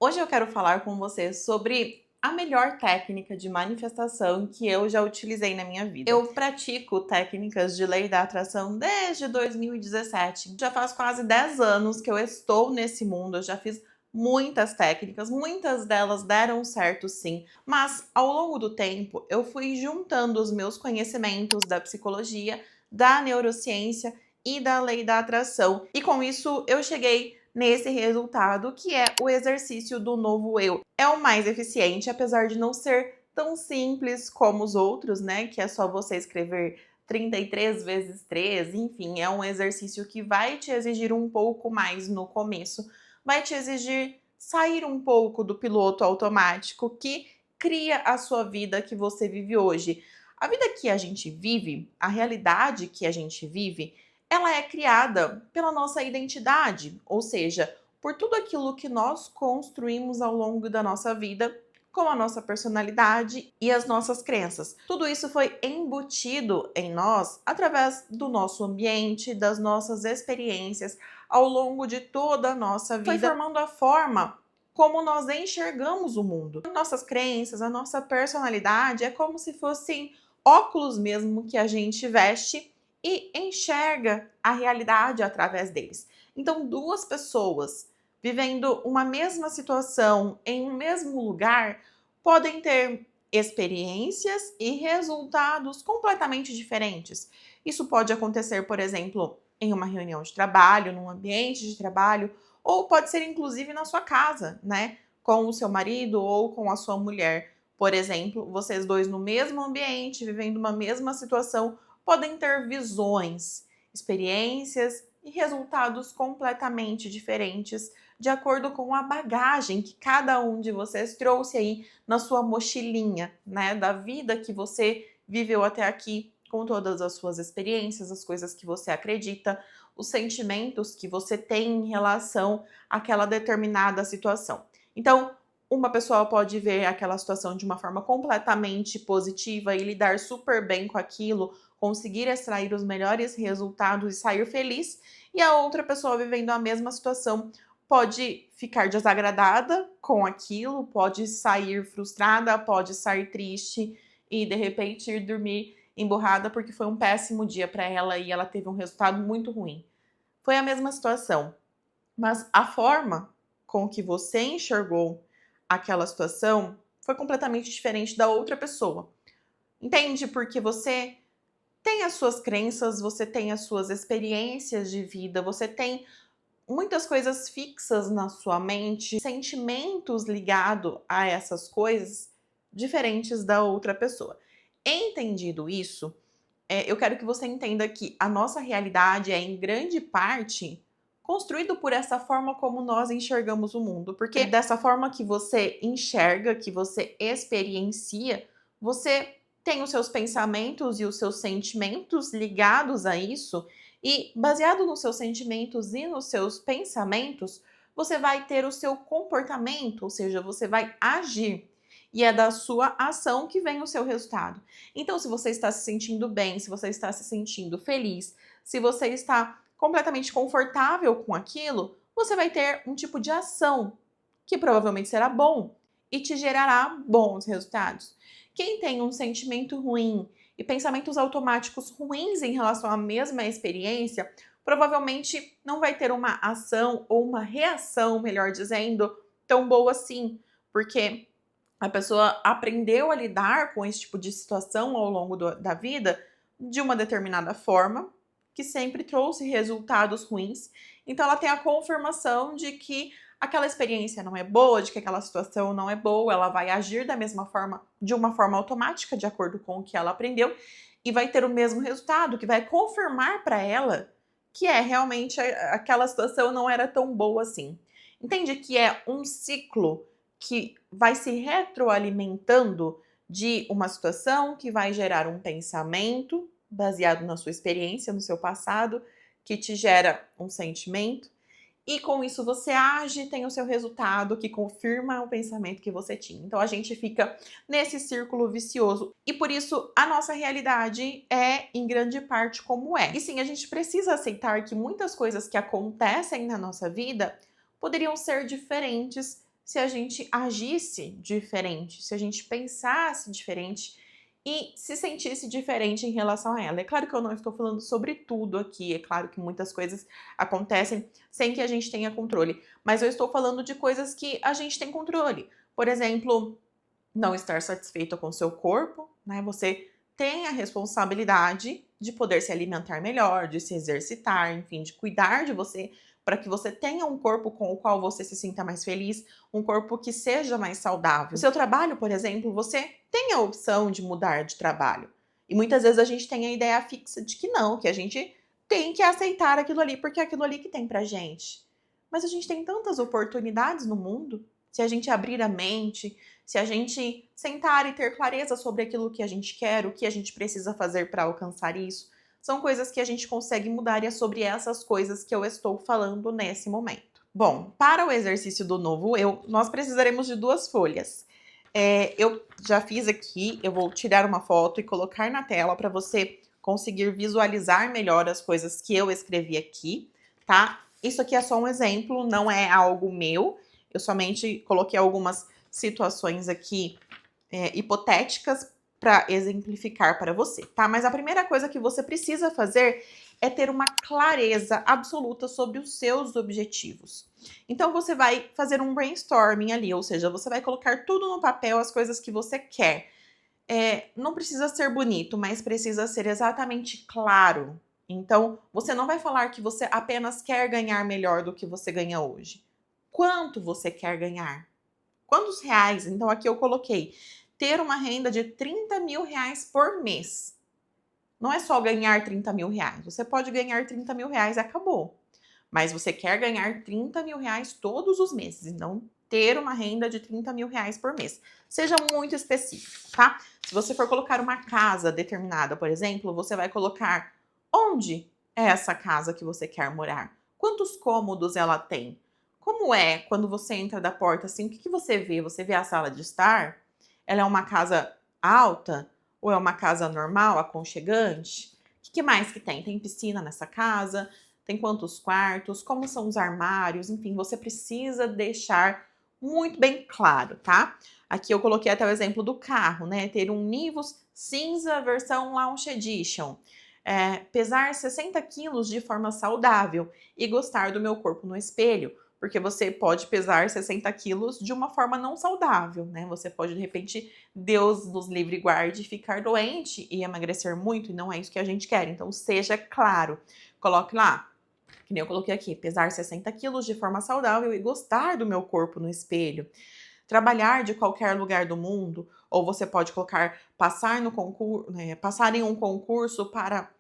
Hoje eu quero falar com você sobre a melhor técnica de manifestação que eu já utilizei na minha vida. Eu pratico técnicas de lei da atração desde 2017. Já faz quase 10 anos que eu estou nesse mundo, eu já fiz muitas técnicas, muitas delas deram certo sim, mas ao longo do tempo eu fui juntando os meus conhecimentos da psicologia, da neurociência e da lei da atração. E com isso eu cheguei nesse resultado, que é o exercício do novo eu. É o mais eficiente, apesar de não ser tão simples como os outros, né? Que é só você escrever 33 vezes 3, enfim, é um exercício que vai te exigir um pouco mais no começo, vai te exigir sair um pouco do piloto automático que cria a sua vida que você vive hoje. A vida que a gente vive, a realidade que a gente vive, ela é criada pela nossa identidade, ou seja, por tudo aquilo que nós construímos ao longo da nossa vida, com a nossa personalidade e as nossas crenças. Tudo isso foi embutido em nós através do nosso ambiente, das nossas experiências ao longo de toda a nossa vida, foi formando a forma como nós enxergamos o mundo. Nossas crenças, a nossa personalidade é como se fossem óculos mesmo que a gente veste e enxerga a realidade através deles. Então, duas pessoas vivendo uma mesma situação em um mesmo lugar podem ter experiências e resultados completamente diferentes. Isso pode acontecer, por exemplo, em uma reunião de trabalho, num ambiente de trabalho, ou pode ser inclusive na sua casa, né? Com o seu marido ou com a sua mulher. Por exemplo, vocês dois no mesmo ambiente, vivendo uma mesma situação, podem ter visões, experiências e resultados completamente diferentes de acordo com a bagagem que cada um de vocês trouxe aí na sua mochilinha, né, da vida que você viveu até aqui, com todas as suas experiências, as coisas que você acredita, os sentimentos que você tem em relação àquela determinada situação. Então, uma pessoa pode ver aquela situação de uma forma completamente positiva e lidar super bem com aquilo, conseguir extrair os melhores resultados e sair feliz, e a outra pessoa vivendo a mesma situação pode ficar desagradada com aquilo, pode sair frustrada, pode sair triste e de repente ir dormir emburrada porque foi um péssimo dia para ela e ela teve um resultado muito ruim. Foi a mesma situação, mas a forma com que você enxergou aquela situação foi completamente diferente da outra pessoa. Entende? Porque você tem as suas crenças, você tem as suas experiências de vida, você tem muitas coisas fixas na sua mente, sentimentos ligados a essas coisas diferentes da outra pessoa. Entendido isso, eu quero que você entenda que a nossa realidade é, em grande parte, construído por essa forma como nós enxergamos o mundo. Porque dessa forma que você enxerga, que você experiencia, você tem os seus pensamentos e os seus sentimentos ligados a isso, e baseado nos seus sentimentos e nos seus pensamentos, você vai ter o seu comportamento, ou seja, você vai agir. E é da sua ação que vem o seu resultado. Então, se você está se sentindo bem, se você está se sentindo feliz, se você está completamente confortável com aquilo, você vai ter um tipo de ação que provavelmente será bom e te gerará bons resultados. Quem tem um sentimento ruim e pensamentos automáticos ruins em relação à mesma experiência, provavelmente não vai ter uma ação ou uma reação, melhor dizendo, tão boa assim, porque a pessoa aprendeu a lidar com esse tipo de situação ao longo da vida de uma determinada forma, que sempre trouxe resultados ruins. Então, ela tem a confirmação de que aquela experiência não é boa, de que aquela situação não é boa, ela vai agir da mesma forma, de uma forma automática, de acordo com o que ela aprendeu, e vai ter o mesmo resultado, que vai confirmar para ela que realmente aquela situação não era tão boa assim. Entende que é um ciclo que vai se retroalimentando de uma situação que vai gerar um pensamento baseado na sua experiência, no seu passado, que te gera um sentimento, e com isso você age, tem o seu resultado que confirma o pensamento que você tinha. Então a gente fica nesse círculo vicioso e por isso a nossa realidade é em grande parte como é. E sim, a gente precisa aceitar que muitas coisas que acontecem na nossa vida poderiam ser diferentes se a gente agisse diferente, se a gente pensasse diferente e se sentisse diferente em relação a ela. É claro que eu não estou falando sobre tudo aqui, é claro que muitas coisas acontecem sem que a gente tenha controle, mas eu estou falando de coisas que a gente tem controle. Por exemplo, não estar satisfeita com o seu corpo, né? Você tem a responsabilidade de poder se alimentar melhor, de se exercitar, enfim, de cuidar de você para que você tenha um corpo com o qual você se sinta mais feliz, um corpo que seja mais saudável. O seu trabalho, por exemplo, você tem a opção de mudar de trabalho. E muitas vezes a gente tem a ideia fixa de que não, que a gente tem que aceitar aquilo ali porque é aquilo ali que tem pra gente. Mas a gente tem tantas oportunidades no mundo, se a gente abrir a mente, se a gente sentar e ter clareza sobre aquilo que a gente quer, o que a gente precisa fazer para alcançar isso, são coisas que a gente consegue mudar e é sobre essas coisas que eu estou falando nesse momento. Bom, para o exercício do novo eu, nós precisaremos de 2 folhas. Eu já fiz aqui, eu vou tirar uma foto e colocar na tela para você conseguir visualizar melhor as coisas que eu escrevi aqui, tá? Isso aqui é só um exemplo, não é algo meu, eu somente coloquei algumas situações aqui hipotéticas para exemplificar para você, tá? Mas a primeira coisa que você precisa fazer é ter uma clareza absoluta sobre os seus objetivos. Então você vai fazer um brainstorming ali, ou seja, você vai colocar tudo no papel, as coisas que você quer. Não precisa ser bonito, mas precisa ser exatamente claro. Então, você não vai falar que você apenas quer ganhar melhor do que você ganha hoje. Quanto você quer ganhar? Quantos reais? Então, aqui eu coloquei ter uma renda de 30 mil reais por mês. Não é só ganhar 30 mil reais. Você pode ganhar 30 mil reais e acabou. Mas você quer ganhar 30 mil reais todos os meses. Então, ter uma renda de 30 mil reais por mês. Seja muito específico, tá? Se você for colocar uma casa determinada, por exemplo, você vai colocar onde é essa casa que você quer morar? Quantos cômodos ela tem? Como é quando você entra da porta assim? O que você vê? Você vê a sala de estar? Ela é uma casa alta? Ou é uma casa normal, aconchegante? O que mais que tem? Tem piscina nessa casa? Tem quantos quartos? Como são os armários? Enfim, você precisa deixar muito bem claro, tá? Aqui eu coloquei até o exemplo do carro, né? Ter um Nivus cinza versão Launch Edition. Pesar 60 quilos de forma saudável e gostar do meu corpo no espelho. Porque você pode pesar 60 quilos de uma forma não saudável, né? Você pode, de repente, Deus nos livre e guarde, ficar doente e emagrecer muito, e não é isso que a gente quer. Então, seja claro. Coloque lá, que nem eu coloquei aqui, pesar 60 quilos de forma saudável e gostar do meu corpo no espelho. Trabalhar de qualquer lugar do mundo, ou você pode colocar passar no concurso, passar em um concurso para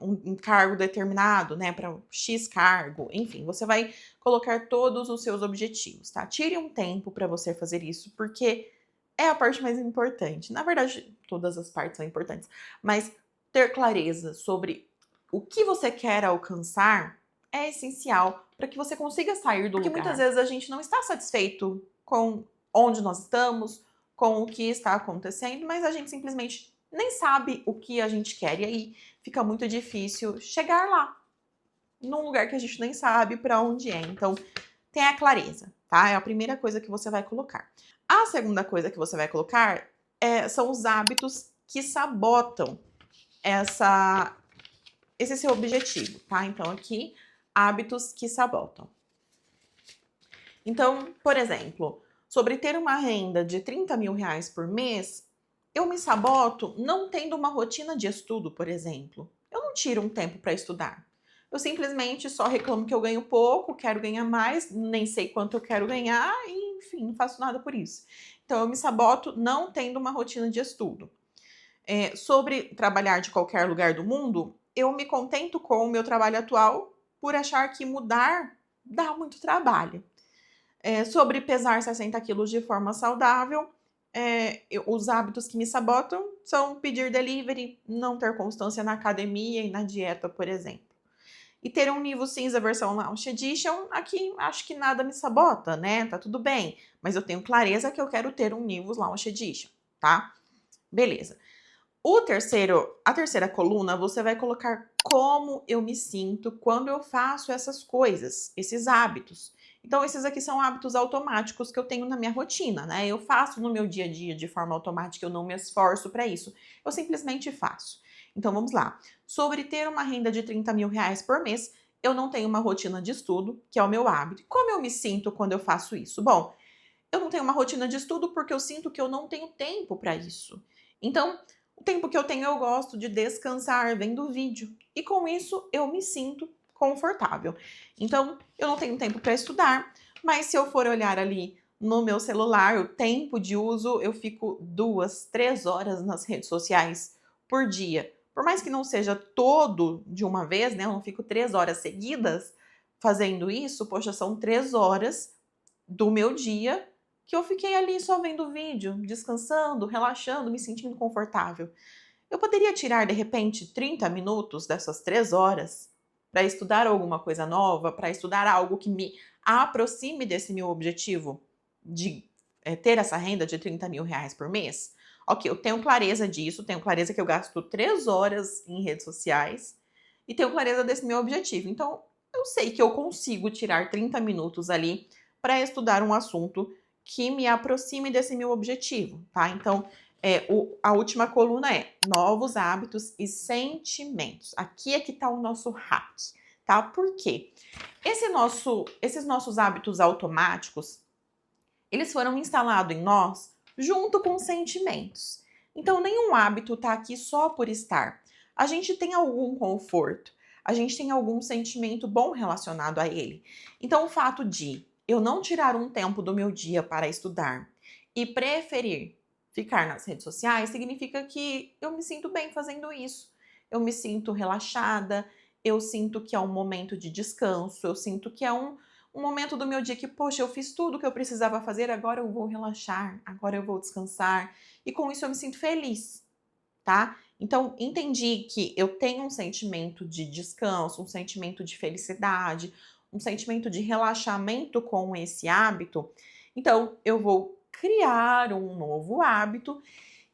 um cargo determinado, né, para X cargo, enfim, você vai colocar todos os seus objetivos, tá? Tire um tempo para você fazer isso, porque é a parte mais importante. Na verdade, todas as partes são importantes, mas ter clareza sobre o que você quer alcançar é essencial para que você consiga sair do lugar. Porque muitas vezes a gente não está satisfeito com onde nós estamos, com o que está acontecendo, mas a gente simplesmente nem sabe o que a gente quer. E aí fica muito difícil chegar lá, num lugar que a gente nem sabe para onde é. Então, tenha clareza, tá? É a primeira coisa que você vai colocar. A segunda coisa que você vai colocar são os hábitos que sabotam esse seu objetivo, tá? Então, aqui, hábitos que sabotam. Então, por exemplo, sobre ter uma renda de 30 mil reais por mês, eu me saboto não tendo uma rotina de estudo, por exemplo. Eu não tiro um tempo para estudar. Eu simplesmente só reclamo que eu ganho pouco, quero ganhar mais, nem sei quanto eu quero ganhar e, enfim, não faço nada por isso. Então, eu me saboto não tendo uma rotina de estudo. Sobre trabalhar de qualquer lugar do mundo, eu me contento com o meu trabalho atual por achar que mudar dá muito trabalho. Sobre pesar 60 quilos de forma saudável, os hábitos que me sabotam são pedir delivery, não ter constância na academia e na dieta, por exemplo. E ter um Nivus cinza versão Launch Edition, aqui acho que nada me sabota, né? Tá tudo bem. Mas eu tenho clareza que eu quero ter um Nivus Launch Edition, tá? Beleza. A terceira coluna, você vai colocar como eu me sinto quando eu faço essas coisas, esses hábitos. Então, esses aqui são hábitos automáticos que eu tenho na minha rotina, né? Eu faço no meu dia a dia de forma automática, eu não me esforço para isso. Eu simplesmente faço. Então, vamos lá. Sobre ter uma renda de 30 mil reais por mês, eu não tenho uma rotina de estudo, que é o meu hábito. Como eu me sinto quando eu faço isso? Bom, eu não tenho uma rotina de estudo porque eu sinto que eu não tenho tempo para isso. Então, o tempo que eu tenho, eu gosto de descansar vendo vídeo. E com isso, eu me sinto confortável. Então, eu não tenho tempo para estudar, mas se eu for olhar ali no meu celular, o tempo de uso, eu fico 2, 3 horas nas redes sociais por dia. Por mais que não seja todo de uma vez, né? Eu não fico 3 horas seguidas fazendo isso, poxa, são 3 horas do meu dia que eu fiquei ali só vendo vídeo, descansando, relaxando, me sentindo confortável. Eu poderia tirar, de repente, 30 minutos dessas 3 horas para estudar alguma coisa nova, para estudar algo que me aproxime desse meu objetivo de ter essa renda de 30 mil reais por mês? Ok, eu tenho clareza disso, tenho clareza que eu gasto 3 horas em redes sociais e tenho clareza desse meu objetivo. Então, eu sei que eu consigo tirar 30 minutos ali para estudar um assunto que me aproxime desse meu objetivo, tá? Então, a última coluna é novos hábitos e sentimentos. Aqui é que tá o nosso hack, tá? Por quê? Esses nossos hábitos automáticos, eles foram instalados em nós junto com sentimentos. Então, nenhum hábito tá aqui só por estar. A gente tem algum conforto, a gente tem algum sentimento bom relacionado a ele. Então, o fato de eu não tirar um tempo do meu dia para estudar e preferir ficar nas redes sociais significa que eu me sinto bem fazendo isso. Eu me sinto relaxada, eu sinto que é um momento de descanso, eu sinto que é um momento do meu dia que, poxa, eu fiz tudo o que eu precisava fazer, agora eu vou relaxar, agora eu vou descansar. E com isso eu me sinto feliz, tá? Então, entendi que eu tenho um sentimento de descanso, um sentimento de felicidade, um sentimento de relaxamento com esse hábito. Então, eu vou criar um novo hábito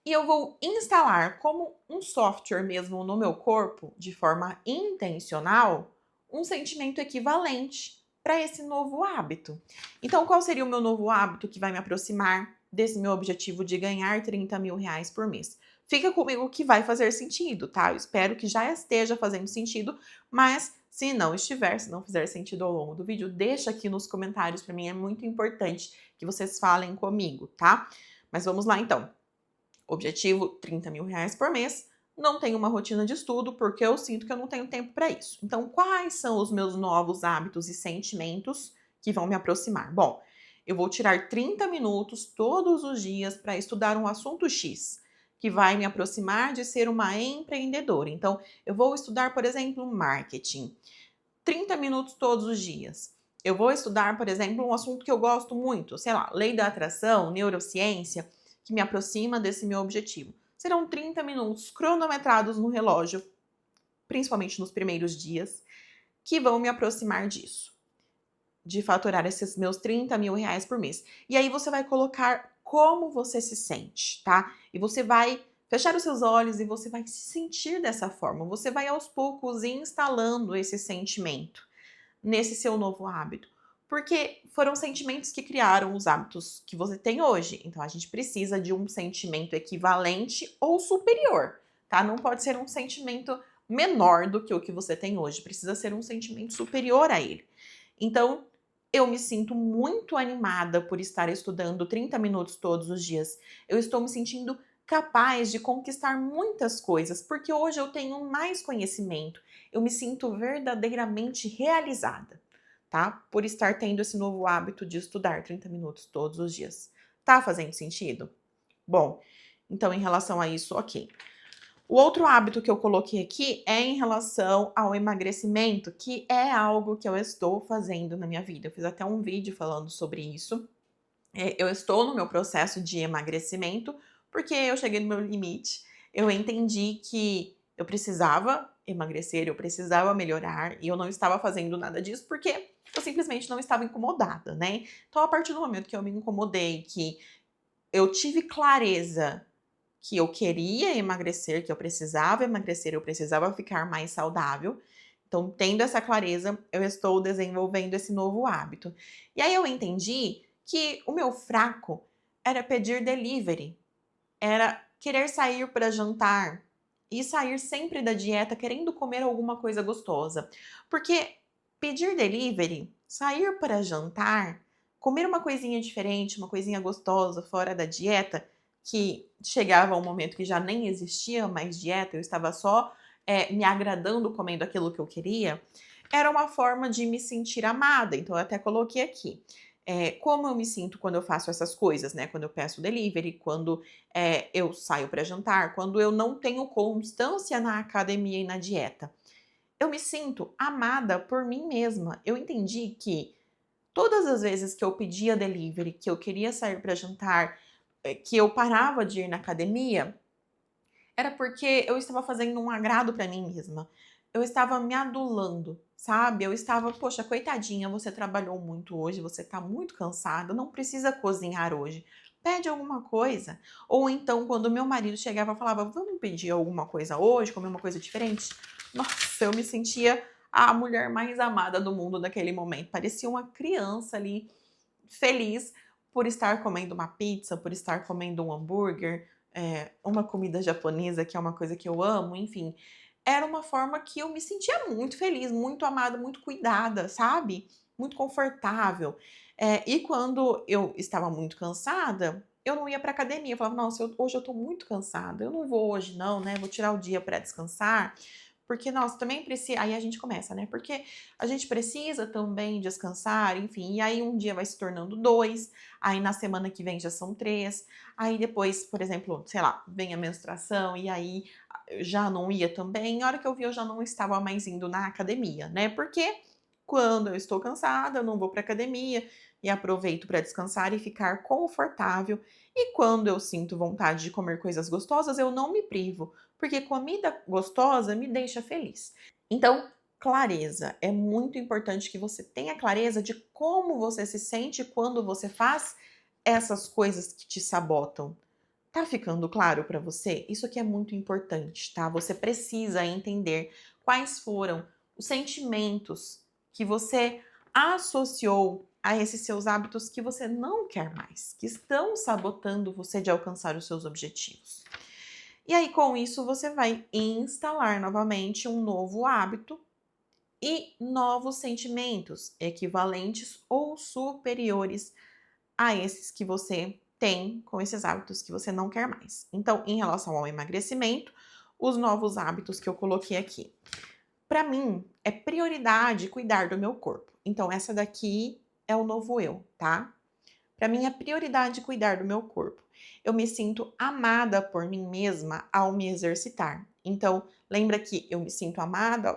e eu vou instalar como um software mesmo no meu corpo, de forma intencional, um sentimento equivalente para esse novo hábito. Então, qual seria o meu novo hábito que vai me aproximar desse meu objetivo de ganhar 30 mil reais por mês? Fica comigo que vai fazer sentido, tá? Eu espero que já esteja fazendo sentido, mas se não estiver, se não fizer sentido ao longo do vídeo, deixa aqui nos comentários, para mim é muito importante que vocês falem comigo, tá? Mas vamos lá então. Objetivo, 30 mil reais por mês. Não tenho uma rotina de estudo porque eu sinto que eu não tenho tempo para isso. Então, quais são os meus novos hábitos e sentimentos que vão me aproximar? Bom, eu vou tirar 30 minutos todos os dias para estudar um assunto X, que vai me aproximar de ser uma empreendedora. Então, eu vou estudar, por exemplo, marketing. 30 minutos todos os dias. Eu vou estudar, por exemplo, um assunto que eu gosto muito, sei lá, lei da atração, neurociência, que me aproxima desse meu objetivo. Serão 30 minutos cronometrados no relógio, principalmente nos primeiros dias, que vão me aproximar disso, de faturar esses meus 30 mil reais por mês. E aí você vai colocar como você se sente, tá? E você vai fechar os seus olhos e você vai se sentir dessa forma. Você vai aos poucos instalando esse sentimento nesse seu novo hábito. Porque foram sentimentos que criaram os hábitos que você tem hoje. Então a gente precisa de um sentimento equivalente ou superior, tá? Não pode ser um sentimento menor do que o que você tem hoje, precisa ser um sentimento superior a ele. Então, eu me sinto muito animada por estar estudando 30 minutos todos os dias. Eu estou me sentindo capaz de conquistar muitas coisas, porque hoje eu tenho mais conhecimento. Eu me sinto verdadeiramente realizada, tá? Por estar tendo esse novo hábito de estudar 30 minutos todos os dias. Tá fazendo sentido? Bom, então em relação a isso, ok. O outro hábito que eu coloquei aqui é em relação ao emagrecimento, que é algo que eu estou fazendo na minha vida. Eu fiz até um vídeo falando sobre isso. Eu estou no meu processo de emagrecimento porque eu cheguei no meu limite. Eu entendi que eu precisava emagrecer, eu precisava melhorar e eu não estava fazendo nada disso porque eu simplesmente não estava incomodada, né? Então, a partir do momento que eu me incomodei, que eu tive clareza que eu queria emagrecer, que eu precisava emagrecer, eu precisava ficar mais saudável. Então, tendo essa clareza, eu estou desenvolvendo esse novo hábito. E aí eu entendi que o meu fraco era pedir delivery, era querer sair para jantar e sair sempre da dieta querendo comer alguma coisa gostosa. Porque pedir delivery, sair para jantar, comer uma coisinha diferente, uma coisinha gostosa fora da dieta, que chegava um momento que já nem existia mais dieta, eu estava só me agradando comendo aquilo que eu queria, era uma forma de me sentir amada. Então eu até coloquei aqui. Como eu me sinto quando eu faço essas coisas, né? Quando eu peço delivery, quando eu saio para jantar, quando eu não tenho constância na academia e na dieta. Eu me sinto amada por mim mesma. Eu entendi que todas as vezes que eu pedia delivery, que eu queria sair para jantar, que eu parava de ir na academia, era porque eu estava fazendo um agrado para mim mesma. Eu estava me adulando, sabe? Eu estava, poxa, coitadinha, você trabalhou muito hoje, você tá muito cansada, não precisa cozinhar hoje. Pede alguma coisa. Ou então, quando meu marido chegava e falava, vamos pedir alguma coisa hoje, comer uma coisa diferente. Nossa, eu me sentia a mulher mais amada do mundo naquele momento. Parecia uma criança ali, feliz por estar comendo uma pizza, por estar comendo um hambúrguer, uma comida japonesa, que é uma coisa que eu amo, enfim. Era uma forma que eu me sentia muito feliz, muito amada, muito cuidada, sabe? Muito confortável. E quando eu estava muito cansada, eu não ia pra academia. Eu falava, nossa, hoje eu tô muito cansada, eu não vou hoje não, né? Vou tirar o dia pra descansar. Porque, nossa, também precisa. Aí a gente começa, né? Porque a gente precisa também descansar, enfim. E aí um dia vai se tornando dois, aí na semana que vem já são três. Aí depois, por exemplo, sei lá, vem a menstruação e aí já não ia também. A hora que eu vi, eu já não estava mais indo na academia, né? Porque quando eu estou cansada, eu não vou para academia e aproveito para descansar e ficar confortável. E quando eu sinto vontade de comer coisas gostosas, eu não me privo, porque comida gostosa me deixa feliz. Então, clareza. É muito importante que você tenha clareza de como você se sente quando você faz essas coisas que te sabotam. Tá ficando claro para você? Isso aqui é muito importante, tá? Você precisa entender quais foram os sentimentos que você associou a esses seus hábitos que você não quer mais, que estão sabotando você de alcançar os seus objetivos. E aí, com isso, você vai instalar novamente um novo hábito e novos sentimentos equivalentes ou superiores a esses que você tem com esses hábitos que você não quer mais. Então, em relação ao emagrecimento, os novos hábitos que eu coloquei aqui. Para mim, é prioridade cuidar do meu corpo. Então, essa daqui é o novo eu, tá? Para mim é prioridade cuidar do meu corpo. Eu me sinto amada por mim mesma ao me exercitar. Então, lembra que eu me sinto amada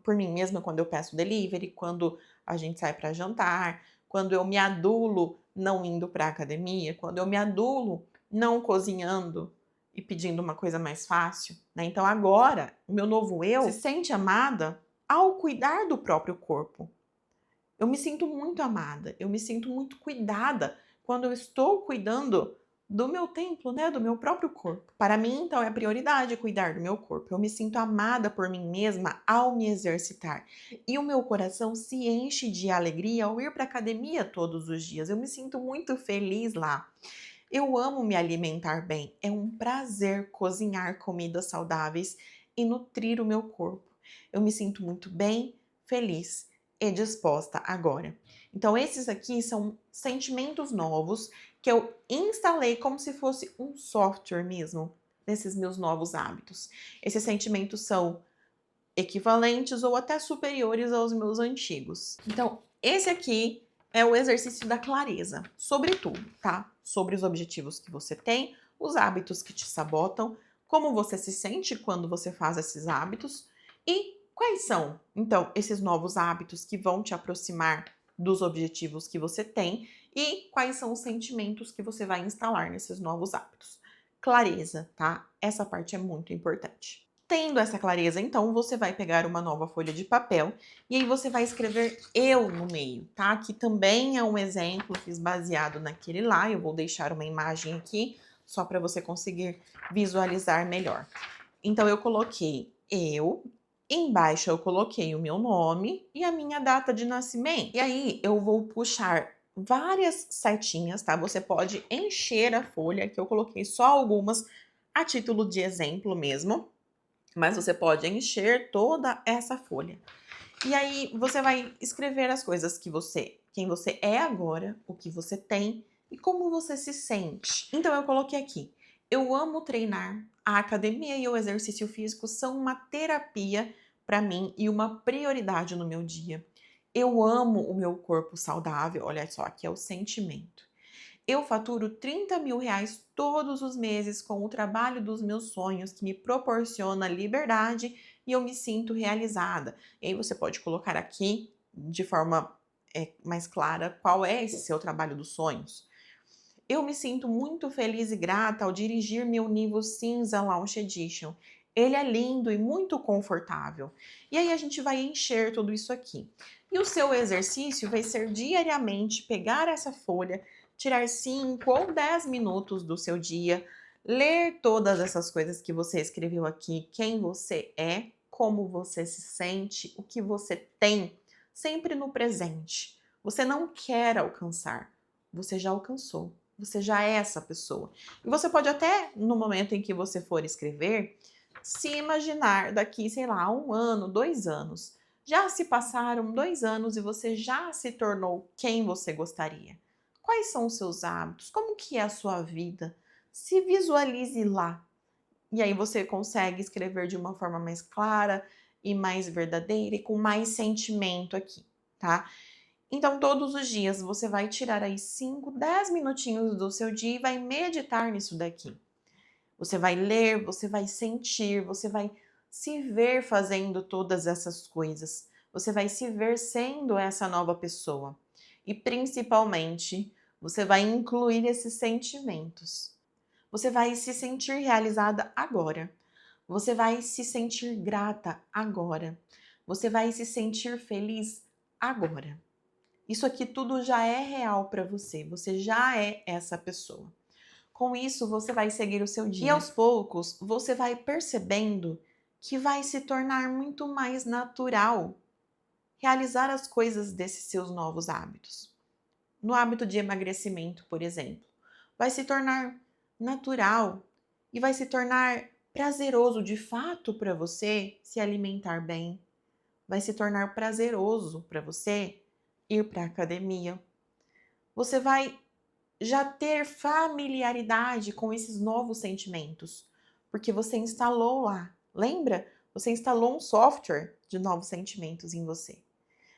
por mim mesma quando eu peço delivery, quando a gente sai para jantar, quando eu me adulo não indo para academia, quando eu me adulo não cozinhando e pedindo uma coisa mais fácil, né? Então agora, o meu novo eu se sente amada ao cuidar do próprio corpo. Eu me sinto muito amada, eu me sinto muito cuidada quando eu estou cuidando do meu templo, né, do meu próprio corpo. Para mim, então, é prioridade cuidar do meu corpo. Eu me sinto amada por mim mesma ao me exercitar. E o meu coração se enche de alegria ao ir para a academia todos os dias. Eu me sinto muito feliz lá. Eu amo me alimentar bem. É um prazer cozinhar comidas saudáveis e nutrir o meu corpo. Eu me sinto muito bem, feliz e disposta agora. Então, esses aqui são sentimentos novos que eu instalei como se fosse um software mesmo nesses meus novos hábitos. Esses sentimentos são equivalentes ou até superiores aos meus antigos. Então, esse aqui é o exercício da clareza, sobre tudo, tá? Sobre os objetivos que você tem, os hábitos que te sabotam, como você se sente quando você faz esses hábitos e quais são, então, esses novos hábitos que vão te aproximar dos objetivos que você tem e quais são os sentimentos que você vai instalar nesses novos hábitos. Clareza, tá? Essa parte é muito importante. Tendo essa clareza, então, você vai pegar uma nova folha de papel e aí você vai escrever eu no meio, tá? Que também é um exemplo, fiz baseado naquele lá. Eu vou deixar uma imagem aqui só para você conseguir visualizar melhor. Então, eu coloquei eu, Embaixo eu coloquei o meu nome e a minha data de nascimento. E aí eu vou puxar várias setinhas, tá? Você pode encher a folha, que eu coloquei só algumas a título de exemplo mesmo, mas você pode encher toda essa folha. E aí você vai escrever as coisas quem você é agora, o que você tem e como você se sente. Então eu coloquei aqui: eu amo treinar. A academia e o exercício físico são uma terapia para mim e uma prioridade no meu dia. Eu amo o meu corpo saudável. Olha só, aqui é o sentimento. Eu faturo R$ 30.000 todos os meses com o trabalho dos meus sonhos, que me proporciona liberdade e eu me sinto realizada. E aí você pode colocar aqui, de forma mais clara, qual é esse seu trabalho dos sonhos. Eu me sinto muito feliz e grata ao dirigir meu Nivo Cinza Launch Edition. Ele é lindo e muito confortável. E aí a gente vai encher tudo isso aqui. E o seu exercício vai ser diariamente pegar essa folha, tirar 5 ou 10 minutos do seu dia, ler todas essas coisas que você escreveu aqui, quem você é, como você se sente, o que você tem, sempre no presente. Você não quer alcançar, você já alcançou. Você já é essa pessoa. E você pode até, no momento em que você for escrever, se imaginar daqui, sei lá, 1 ano, 2 anos. Já se passaram 2 anos e você já se tornou quem você gostaria. Quais são os seus hábitos? Como que é a sua vida? Se visualize lá. E aí você consegue escrever de uma forma mais clara e mais verdadeira e com mais sentimento aqui, tá? Então, todos os dias você vai tirar aí 5, 10 minutinhos do seu dia e vai meditar nisso daqui. Você vai ler, você vai sentir, você vai se ver fazendo todas essas coisas. Você vai se ver sendo essa nova pessoa. E principalmente, você vai incluir esses sentimentos. Você vai se sentir realizada agora. Você vai se sentir grata agora. Você vai se sentir feliz agora. Isso aqui tudo já é real para você, você já é essa pessoa. Com isso, você vai seguir o seu dia. E aos poucos, você vai percebendo que vai se tornar muito mais natural realizar as coisas desses seus novos hábitos. No hábito de emagrecimento, por exemplo, vai se tornar natural e vai se tornar prazeroso de fato para você se alimentar bem. Vai se tornar prazeroso para você ir para a academia. Você vai já ter familiaridade com esses novos sentimentos, porque você instalou lá. Lembra? Você instalou um software de novos sentimentos em você.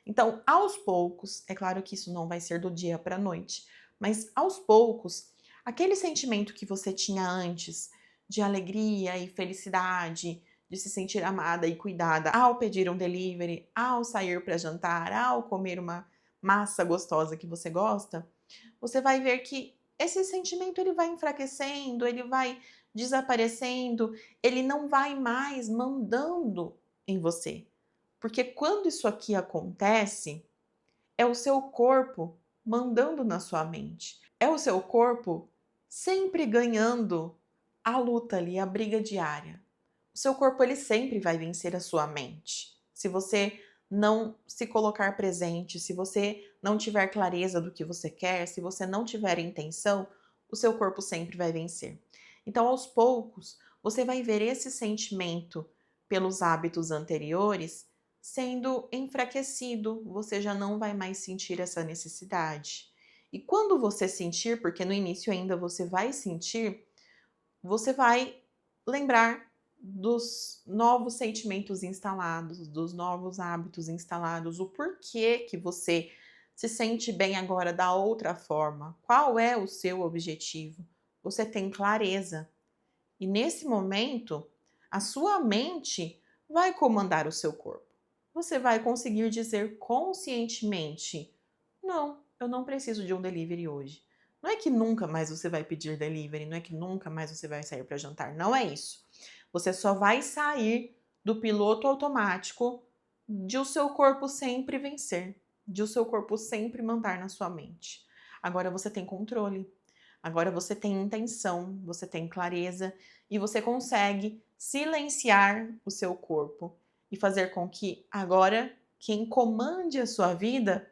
Então, aos poucos, é claro que isso não vai ser do dia para a noite, mas aos poucos, aquele sentimento que você tinha antes de alegria e felicidade, de se sentir amada e cuidada ao pedir um delivery, ao sair para jantar, ao comer uma massa gostosa que você gosta, você vai ver que esse sentimento ele vai enfraquecendo, ele vai desaparecendo, ele não vai mais mandando em você. Porque quando isso aqui acontece, é o seu corpo mandando na sua mente. É o seu corpo sempre ganhando a luta ali, a briga diária. O seu corpo ele sempre vai vencer a sua mente. Se você não se colocar presente, se você não tiver clareza do que você quer, se você não tiver intenção, o seu corpo sempre vai vencer. Então, aos poucos, você vai ver esse sentimento pelos hábitos anteriores sendo enfraquecido, você já não vai mais sentir essa necessidade. E quando você sentir, porque no início ainda você vai sentir, você vai lembrar dos novos sentimentos instalados, dos novos hábitos instalados, o porquê que você se sente bem agora da outra forma, qual é o seu objetivo. Você tem clareza. E nesse momento, a sua mente vai comandar o seu corpo. Você vai conseguir dizer conscientemente: não, eu não preciso de um delivery hoje. Não é que nunca mais você vai pedir delivery, não é que nunca mais você vai sair para jantar, não é isso. Você só vai sair do piloto automático de o seu corpo sempre vencer, de o seu corpo sempre mandar na sua mente. Agora você tem controle, agora você tem intenção, você tem clareza e você consegue silenciar o seu corpo e fazer com que agora quem comande a sua vida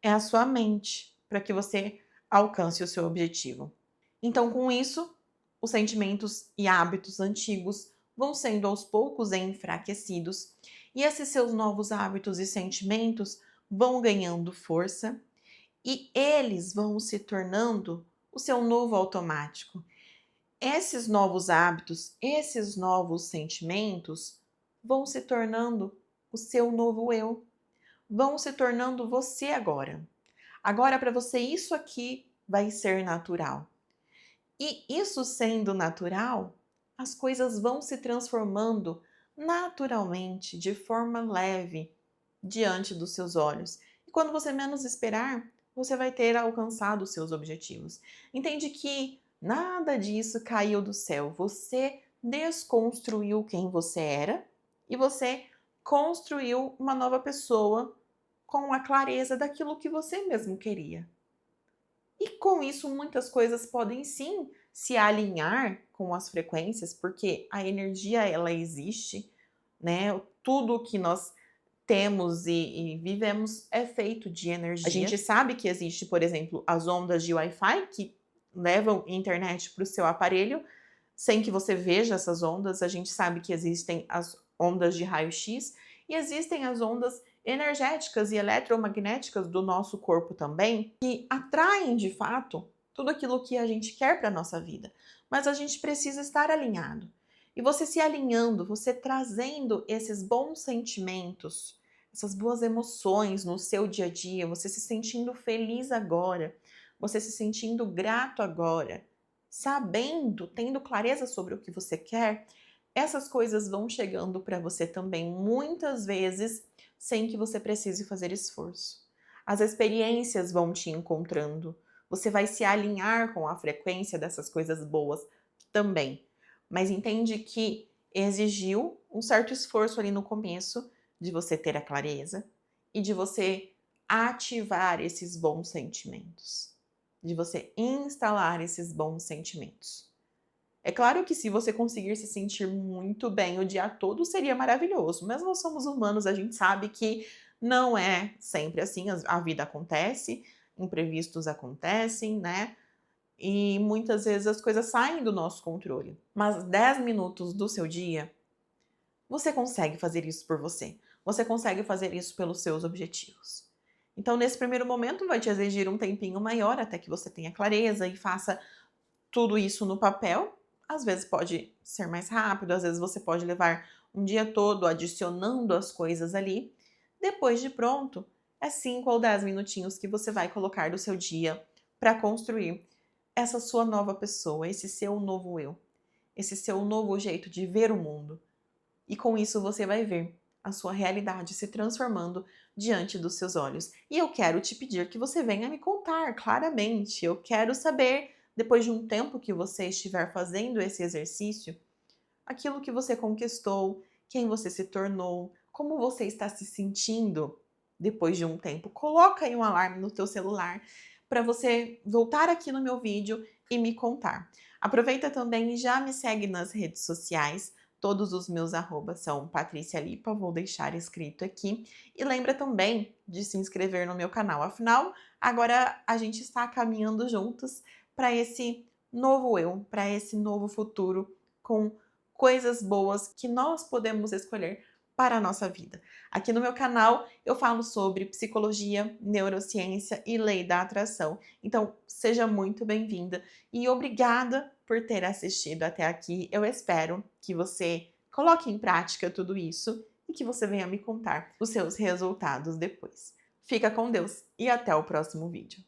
é a sua mente, para que você alcance o seu objetivo. Então, com isso, os sentimentos e hábitos antigos vão sendo aos poucos enfraquecidos e esses seus novos hábitos e sentimentos vão ganhando força e eles vão se tornando o seu novo automático. Esses novos hábitos, esses novos sentimentos vão se tornando o seu novo eu, vão se tornando você agora. Agora, para você, isso aqui vai ser natural. E isso sendo natural, as coisas vão se transformando naturalmente, de forma leve, diante dos seus olhos. E quando você menos esperar, você vai ter alcançado os seus objetivos. Entende que nada disso caiu do céu. Você desconstruiu quem você era e você construiu uma nova pessoa com a clareza daquilo que você mesmo queria. E com isso, muitas coisas podem sim se alinhar com as frequências, porque a energia ela existe, né? Tudo que nós temos e vivemos é feito de energia. A gente sabe que existe, por exemplo, as ondas de Wi-Fi que levam internet para o seu aparelho sem que você veja essas ondas. A gente sabe que existem as ondas de raio-x e existem as ondas energéticas e eletromagnéticas do nosso corpo também, que atraem de fato tudo aquilo que a gente quer para a nossa vida. Mas a gente precisa estar alinhado. E você se alinhando, você trazendo esses bons sentimentos, essas boas emoções no seu dia a dia, você se sentindo feliz agora, você se sentindo grato agora, sabendo, tendo clareza sobre o que você quer, essas coisas vão chegando para você também muitas vezes sem que você precise fazer esforço. As experiências vão te encontrando, você vai se alinhar com a frequência dessas coisas boas também. Mas entende que exigiu um certo esforço ali no começo de você ter a clareza e de você ativar esses bons sentimentos, de você instalar esses bons sentimentos. É claro que se você conseguir se sentir muito bem o dia todo, seria maravilhoso, mas nós somos humanos, a gente sabe que não é sempre assim, a vida acontece, imprevistos acontecem, né? E muitas vezes as coisas saem do nosso controle. Mas 10 minutos do seu dia, você consegue fazer isso por você. Você consegue fazer isso pelos seus objetivos. Então, nesse primeiro momento, vai te exigir um tempinho maior até que você tenha clareza e faça tudo isso no papel. Às vezes pode ser mais rápido, às vezes você pode levar um dia todo adicionando as coisas ali. Depois de pronto, é 5 ou 10 minutinhos que você vai colocar do seu dia para construir essa sua nova pessoa, esse seu novo eu, esse seu novo jeito de ver o mundo. E com isso você vai ver a sua realidade se transformando diante dos seus olhos. E eu quero te pedir que você venha me contar claramente. Eu quero saber, depois de um tempo que você estiver fazendo esse exercício, aquilo que você conquistou, quem você se tornou, como você está se sentindo depois de um tempo. Coloca aí um alarme no teu celular para você voltar aqui no meu vídeo e me contar. Aproveita também e já me segue nas redes sociais. Todos os meus arrobas são Patrícia Lipa, vou deixar escrito aqui. E lembra também de se inscrever no meu canal. Afinal, agora a gente está caminhando juntos para esse novo eu, para esse novo futuro com coisas boas que nós podemos escolher para a nossa vida. Aqui no meu canal eu falo sobre psicologia, neurociência e lei da atração. Então, seja muito bem-vinda e obrigada por ter assistido até aqui. Eu espero que você coloque em prática tudo isso e que você venha me contar os seus resultados depois. Fica com Deus e até o próximo vídeo.